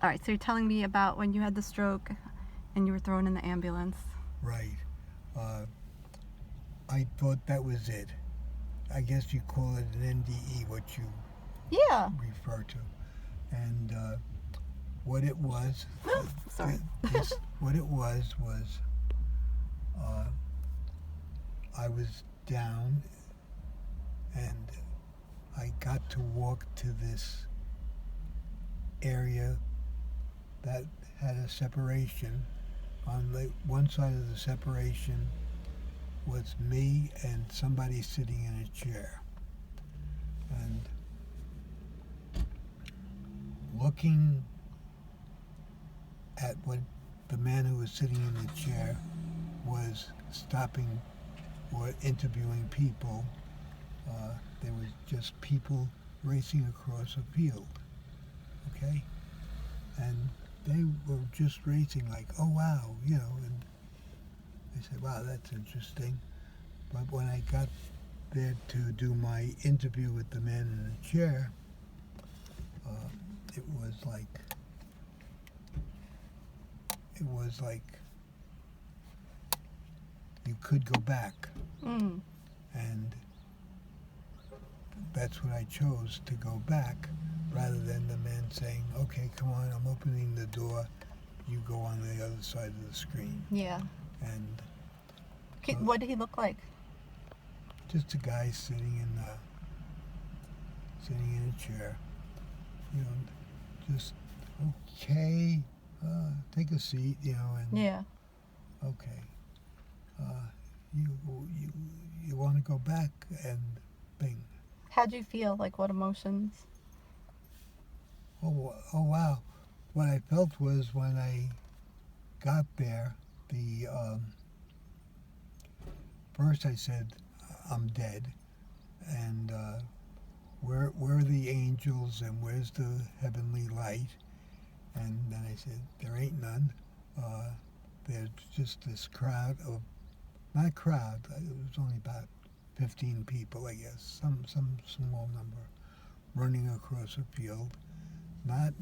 All right, so you're telling me about when you had the stroke and you were thrown in the ambulance. Right. I thought that was it. I guess you call it an NDE, what you Yeah. refer to. And what it was, Sorry. what it was I was down and I got to walk to this area that had a separation. On the one side of the separation was me and somebody sitting in a chair. And looking at what the man who was sitting in the chair was stopping or interviewing people, there was just people racing across a field, okay? And they were just racing like, oh wow, and I said, wow, that's interesting. But when I got there to do my interview with the man in the chair, it was like you could go back. And that's what I chose, to go back, rather than the man saying, okay, come on, I'm opening the door, you go on the other side of the screen. Yeah. And What did he look like? just a guy sitting in a chair, just okay, take a seat, and Yeah. okay, you want to go back, and bing. How'd you feel? Like, what emotions? Oh wow! What I felt was, when I got there, first I said, I'm dead, and where are the angels, and where's the heavenly light? And then I said, there ain't none. There's just this crowd of, not crowd, it was only about 15 people, I guess, some small number, running across a field, not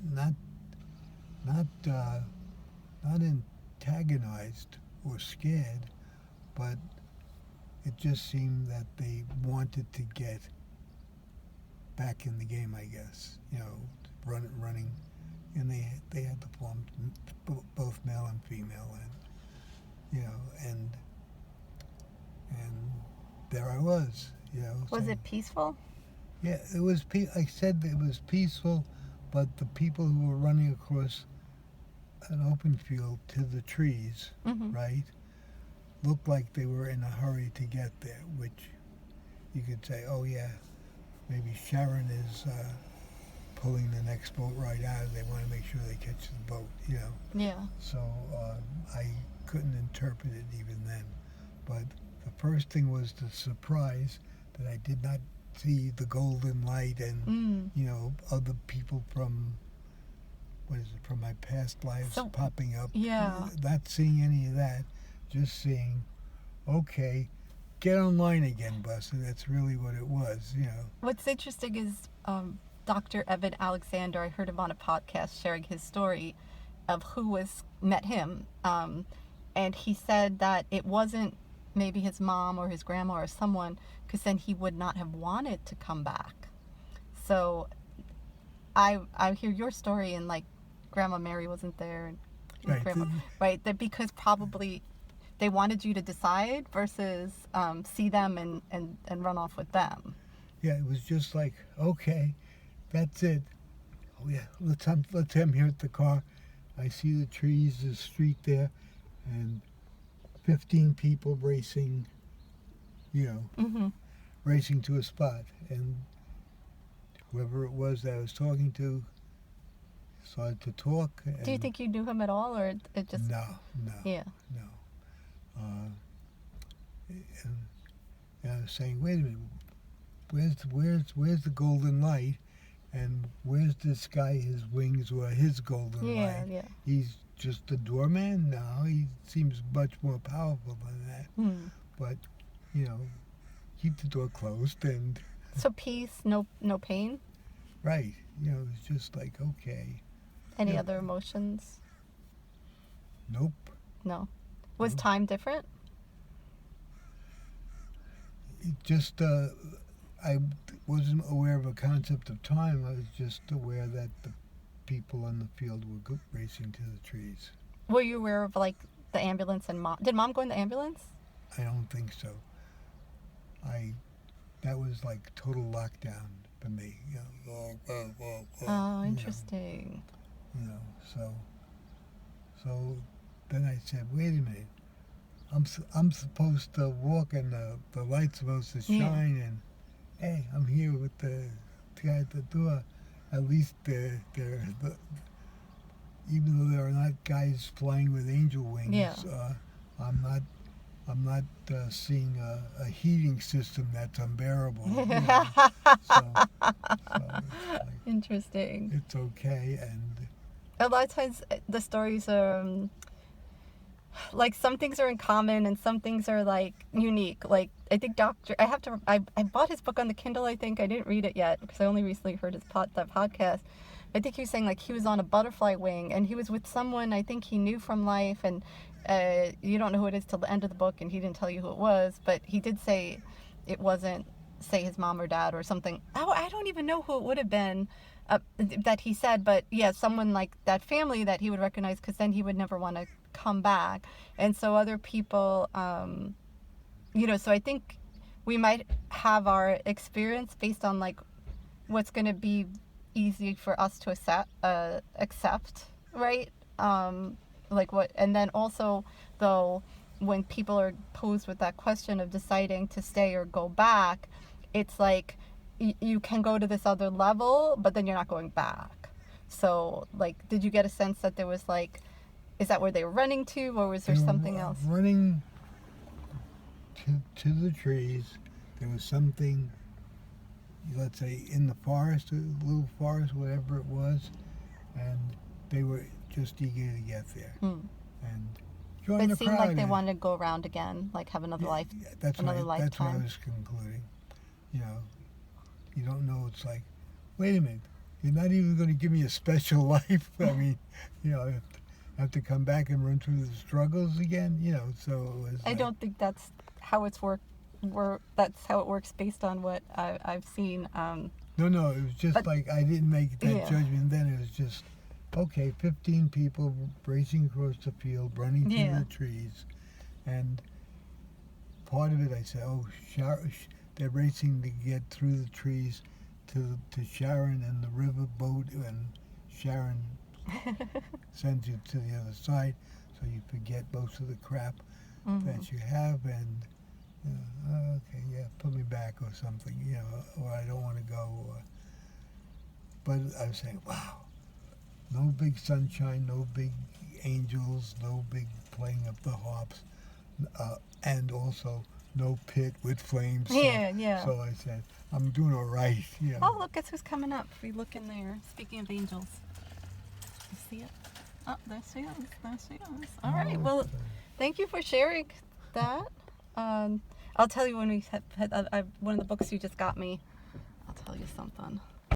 antagonized or scared, but it just seemed that they wanted to get back in the game, I guess, running, and they had the form, both male and female, and there I was, Was so, it peaceful? yeah, it was. I said it was peaceful, but the people who were running across an open field to the trees, right, looked like they were in a hurry to get there, which you could say, oh yeah, maybe Sharon is pulling the next boat right out. They want to make sure they catch the boat, Yeah. So I couldn't interpret it even then. But the first thing was the surprise that I did not see the golden light and, other people from, from my past lives popping up. Yeah. Not seeing any of that, just seeing, okay, get online again, Buster. That's really what it was, What's interesting is Dr. Evan Alexander, I heard him on a podcast sharing his story of who met him. And he said that it wasn't maybe his mom or his grandma or someone, because then he would not have wanted to come back. So I hear your story, and like Grandma Mary wasn't there, and Right. Grandma, right? That because probably they wanted you to decide versus see them and run off with them. Yeah, it was just like, okay, that's it. Oh yeah, let's him here at the car. I see the trees, the street there, and 15 people racing, racing to a spot. And whoever it was that I was talking to started to talk. And Do you think you knew him at all, or it just... No. Yeah. No. And I was saying, wait a minute, where's the golden light, and where's this guy, his wings or his golden light? Yeah. He's just a doorman? No, he seems much more powerful than that. But, keep the door closed and... So peace, no pain? Right. It's just like, okay. Any Yeah. other emotions? Nope. No. Was Nope. time different? It just I wasn't aware of a concept of time. I was just aware that the people on the field were racing to the trees. Were you aware of like the ambulance and mom? Did mom go in the ambulance? I don't think so. That was like total lockdown for me. Oh, interesting. So then I said, wait a minute. I'm supposed to walk and the light's supposed to shine and hey, I'm here with the guy at the door. At least they're even though there are not guys flying with angel wings, Yeah. I'm not seeing a heating system that's unbearable. So it's like, Interesting. it's okay. And A lot of times the stories are like some things are in common and some things are like unique. Like I think I bought his book on the Kindle. I think I didn't read it yet because I only recently heard that podcast. I think he was saying like he was on a butterfly wing and he was with someone I think he knew from life, and you don't know who it is till the end of the book, and he didn't tell you who it was, but he did say it wasn't, say, his mom or dad or something. I don't even know who it would have been that he said, but yeah, someone like that family that he would recognize, because then he would never want to come back. And so other people, so I think we might have our experience based on like what's going to be easy for us to accept, right? Like what, and then also though, when people are posed with that question of deciding to stay or go back, it's like you can go to this other level, but then you're not going back. So like, did you get a sense that there was like, is that where they were running to, or was there they were something else? running to the trees. There was something, let's say, in the forest, a little forest, whatever it was, and they were just eager to get there and join But the it seemed crowd. like they wanted to go around again, like have another life, That's another right. That's what I lifetime. was concluding. You don't know. It's like, wait a minute, you're not even going to give me a special life. I mean, I have to come back and run through the struggles again. So it was. I like, don't think that's how it's that's how it works based on what I've seen. No, it was just But- like I didn't make that Yeah. judgment then. It was just, okay, 15 people racing across the field, running through Yeah. the trees. And part of it, I said, they're racing to get through the trees to Sharon and the river boat, and Sharon sends you to the other side, so you forget most of the crap that you have, and okay, yeah, put me back or something, or I don't want to go. But I was saying, wow, no big sunshine, no big angels, no big playing of the harps, and also no pit with flames. Yeah. So I said, I'm doing all right. Oh, look, guess who's coming up? We look in there. Speaking of angels. You see it? Oh, there she is. All right. Well, thank you for sharing that. I'll tell you when we had one of the books you just got me. I'll tell you something.